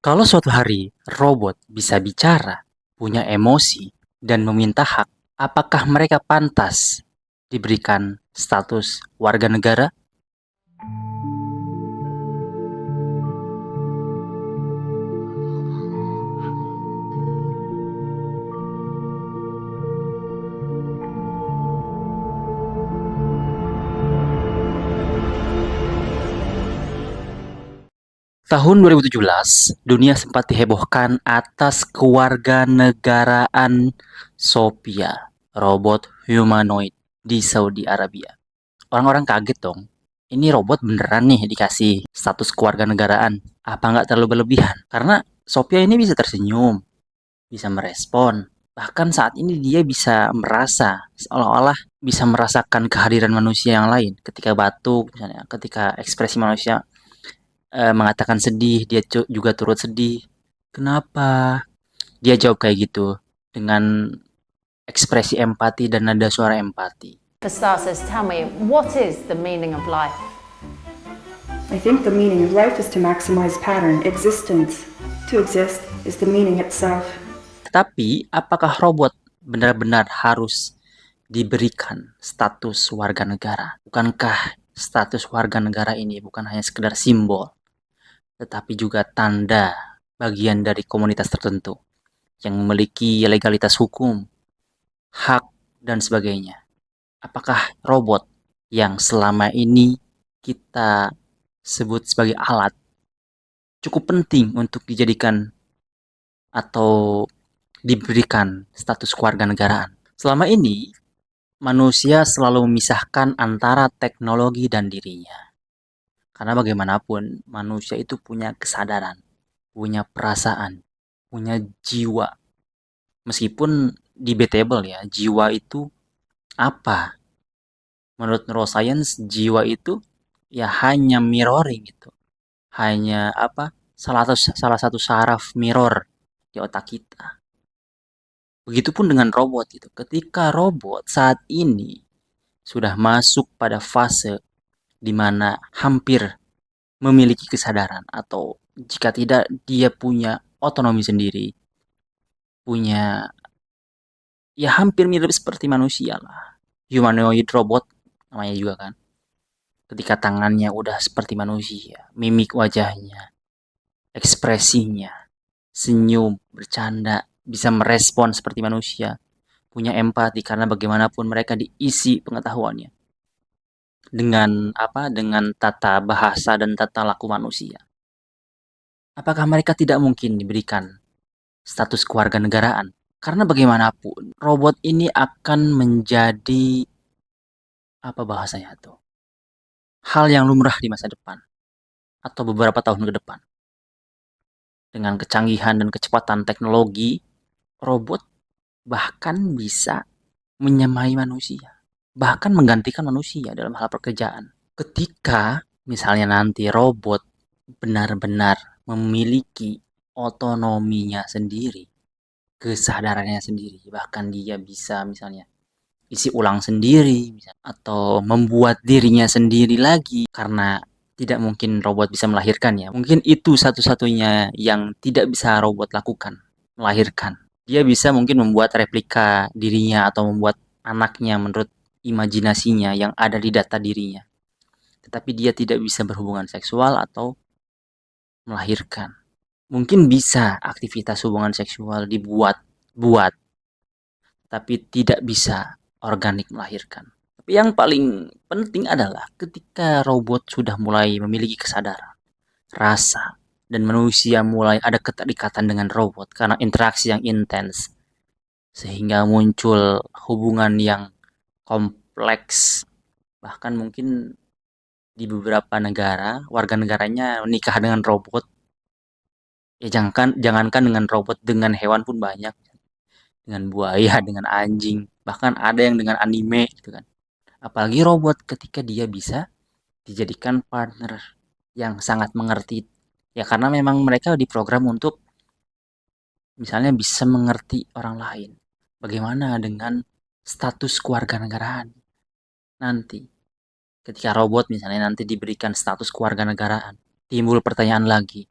Kalau suatu hari robot bisa bicara, punya emosi, dan meminta hak, apakah mereka pantas diberikan status warga negara? Tahun 2017, dunia sempat dihebohkan atas kewarganegaraan Sophia, robot humanoid di Saudi Arabia. Orang-orang kaget dong. Ini robot beneran nih dikasih status kewarganegaraan. Apa nggak terlalu berlebihan? Karena Sophia ini bisa tersenyum, bisa merespon. Bahkan saat ini dia bisa merasa, seolah-olah bisa merasakan kehadiran manusia yang lain. Ketika batuk, misalnya, ketika ekspresi manusia mengatakan sedih, dia juga turut sedih. Kenapa? Dia jawab kayak gitu dengan ekspresi empati dan nada suara empati. For starters, tell me, what is the meaning of life? I think the meaning of life is to maximize pattern, existence. To exist is the meaning itself. Tetapi, apakah robot benar-benar harus diberikan status warga negara? Bukankah status warga negara ini bukan hanya sekedar simbol, tetapi juga tanda bagian dari komunitas tertentu yang memiliki legalitas hukum, hak, dan sebagainya? Apakah robot yang selama ini kita sebut sebagai alat cukup penting untuk dijadikan atau diberikan status kewarganegaraan? Selama ini, manusia selalu memisahkan antara teknologi dan dirinya. Karena bagaimanapun, manusia itu punya kesadaran, punya perasaan, punya jiwa. Meskipun debatable ya, jiwa itu apa? Menurut neuroscience, jiwa itu ya hanya mirroring gitu. Hanya apa? Salah satu saraf mirror di otak kita. Begitupun dengan robot itu. Ketika robot saat ini sudah masuk pada fase di mana hampir memiliki kesadaran atau jika tidak dia punya otonomi sendiri, punya ya hampir mirip seperti manusia lah. Humanoid robot namanya juga kan. Ketika tangannya udah seperti manusia, mimik wajahnya, ekspresinya, senyum, bercanda, bisa merespon seperti manusia, punya empati karena bagaimanapun mereka diisi pengetahuannya dengan apa? Dengan tata bahasa dan tata laku manusia. Apakah mereka tidak mungkin diberikan status kewarganegaraan? Karena bagaimanapun robot ini akan menjadi apa bahasanya tuh? Hal yang lumrah di masa depan atau beberapa tahun ke depan. Dengan kecanggihan dan kecepatan teknologi, robot bahkan bisa menyamai manusia, bahkan menggantikan manusia dalam hal pekerjaan. Ketika misalnya nanti robot benar-benar memiliki otonominya sendiri, kesadarannya sendiri, bahkan dia bisa misalnya isi ulang sendiri atau membuat dirinya sendiri lagi karena tidak mungkin robot bisa melahirkan ya. Mungkin itu satu-satunya yang tidak bisa robot lakukan, melahirkan. Dia bisa mungkin membuat replika dirinya atau membuat anaknya menurut imajinasinya yang ada di data dirinya. Tetapi dia tidak bisa berhubungan seksual atau melahirkan. Mungkin bisa aktivitas hubungan seksual dibuat, tapi tidak bisa organik melahirkan. Tapi yang paling penting adalah ketika robot sudah mulai memiliki kesadaran, rasa, dan manusia mulai ada keterikatan dengan robot karena interaksi yang intens, sehingga muncul hubungan yang kompleks. Bahkan mungkin di beberapa negara, warga negaranya menikah dengan robot. Ya jangankan dengan robot, dengan hewan pun banyak. Dengan buaya, dengan anjing, bahkan ada yang dengan anime gitu kan. Apalagi robot ketika dia bisa dijadikan partner yang sangat mengerti. Ya karena memang mereka diprogram untuk misalnya bisa mengerti orang lain. Bagaimana dengan status kewarganegaraan nanti? Ketika robot misalnya nanti diberikan status kewarganegaraan, timbul pertanyaan lagi.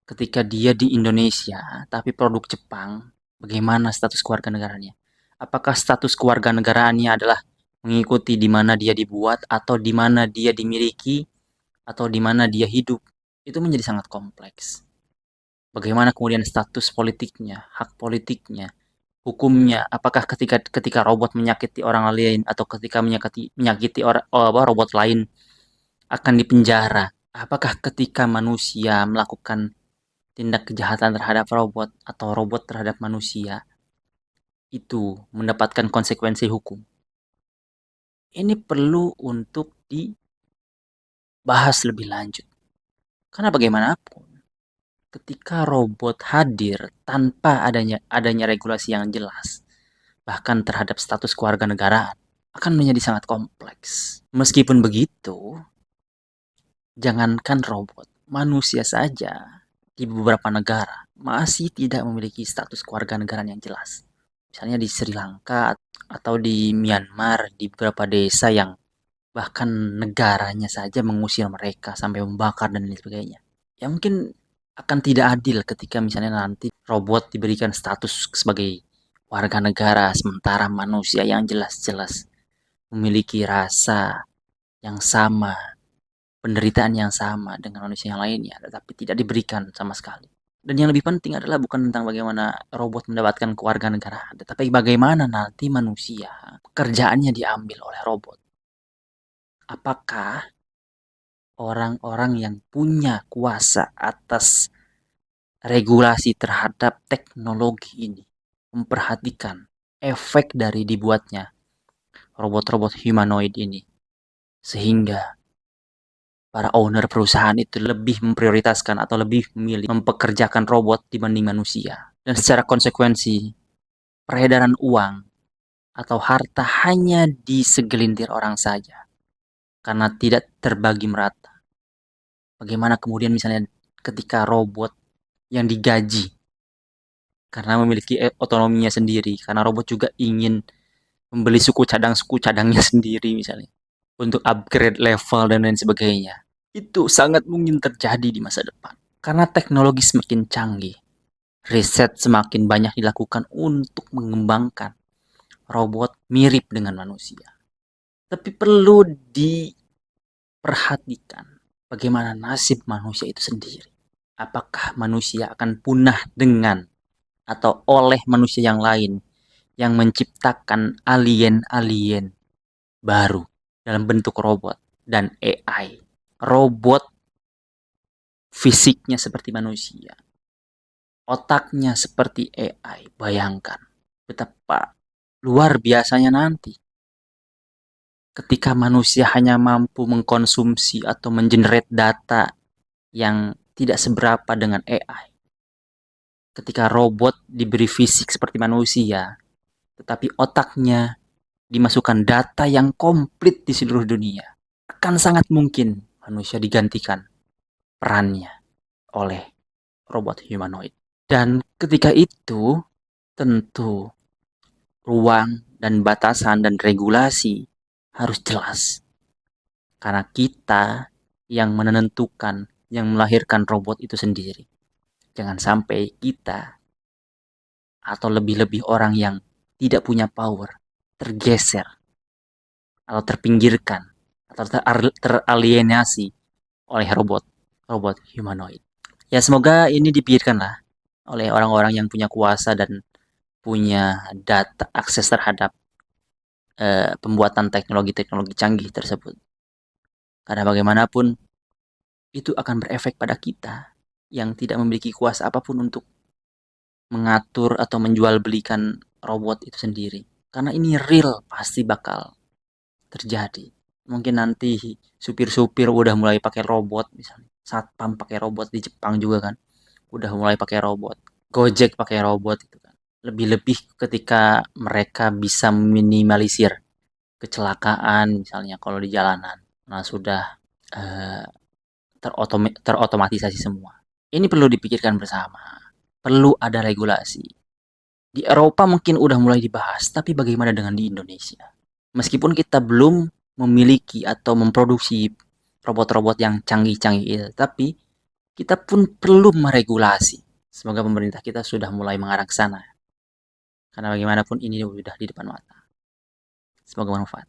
ketika dia di Indonesia, tapi produk Jepang, bagaimana status kewarganegaraannya? Apakah status kewarganegaraannya adalah mengikuti di mana dia dibuat, atau di mana dia dimiliki, atau di mana dia hidup? Itu menjadi sangat kompleks. Bagaimana kemudian status politiknya, hak politiknya, hukumnya? Apakah ketika robot menyakiti orang lain, atau ketika menyakiti robot lain akan dipenjara? Apakah ketika manusia melakukan tindak kejahatan terhadap robot, atau robot terhadap manusia, itu mendapatkan konsekuensi hukum? Ini perlu untuk dibahas lebih lanjut. Karena bagaimanapun, ketika robot hadir tanpa adanya regulasi yang jelas, bahkan terhadap status kewarganegaraan, akan menjadi sangat kompleks. Meskipun begitu, jangankan robot, manusia saja di beberapa negara masih tidak memiliki status kewarganegaraan yang jelas. Misalnya di Sri Lanka atau di Myanmar, di beberapa desa yang bahkan negaranya saja mengusir mereka sampai membakar dan lain sebagainya. Ya mungkin akan tidak adil ketika misalnya nanti robot diberikan status sebagai warga negara, sementara manusia yang jelas-jelas memiliki rasa yang sama, penderitaan yang sama dengan manusia yang lainnya, tetapi tidak diberikan sama sekali. Dan yang lebih penting adalah bukan tentang bagaimana robot mendapatkan kewarganegaraan, tetapi bagaimana nanti manusia pekerjaannya diambil oleh robot. Apakah orang-orang yang punya kuasa atas regulasi terhadap teknologi ini memperhatikan efek dari dibuatnya robot-robot humanoid ini, sehingga para owner perusahaan itu lebih memprioritaskan atau lebih memilih mempekerjakan robot dibanding manusia. Dan secara konsekuensi, peredaran uang atau harta hanya di segelintir orang saja, karena tidak terbagi merata. Bagaimana kemudian misalnya ketika robot yang digaji karena memiliki otonominya sendiri, karena robot juga ingin membeli suku cadangnya sendiri misalnya, untuk upgrade level dan lain sebagainya. Itu sangat mungkin terjadi di masa depan. Karena teknologi semakin canggih, riset semakin banyak dilakukan untuk mengembangkan robot mirip dengan manusia. Tapi perlu diperhatikan bagaimana nasib manusia itu sendiri. Apakah manusia akan punah dengan atau oleh manusia yang lain yang menciptakan alien-alien baru dalam bentuk robot dan AI. Robot fisiknya seperti manusia, otaknya seperti AI. Bayangkan betapa luar biasanya nanti ketika manusia hanya mampu mengkonsumsi atau mengenerate data yang tidak seberapa dengan AI. Ketika robot diberi fisik seperti manusia, tetapi otaknya dimasukkan data yang komplit di seluruh dunia, akan sangat mungkin manusia digantikan perannya oleh robot humanoid. Dan ketika itu, tentu ruang dan batasan dan regulasi harus jelas. Karena kita yang menentukan, yang melahirkan robot itu sendiri. Jangan sampai kita atau lebih-lebih orang yang tidak punya power tergeser atau terpinggirkan atau teralienasi oleh robot humanoid. Ya semoga ini dipikirkanlah oleh orang-orang yang punya kuasa dan punya data akses terhadap pembuatan teknologi-teknologi canggih tersebut. Karena bagaimanapun itu akan berefek pada kita yang tidak memiliki kuasa apapun untuk mengatur atau menjual belikan robot itu sendiri. Karena ini real, pasti bakal terjadi. Mungkin nanti supir-supir udah mulai pakai robot misalnya. Satpam pakai robot di Jepang juga kan. Udah mulai pakai robot. Gojek pakai robot itu kan. Lebih-lebih ketika mereka bisa meminimalisir kecelakaan misalnya kalau di jalanan. Nah, sudah terotomatisasi semua. Ini perlu dipikirkan bersama. Perlu ada regulasi. Di Eropa mungkin udah mulai dibahas, tapi bagaimana dengan di Indonesia? Meskipun kita belum memiliki atau memproduksi robot-robot yang canggih-canggih itu, tapi kita pun perlu meregulasi. Semoga pemerintah kita sudah mulai mengarah ke sana. Karena bagaimanapun ini sudah di depan mata. Semoga bermanfaat.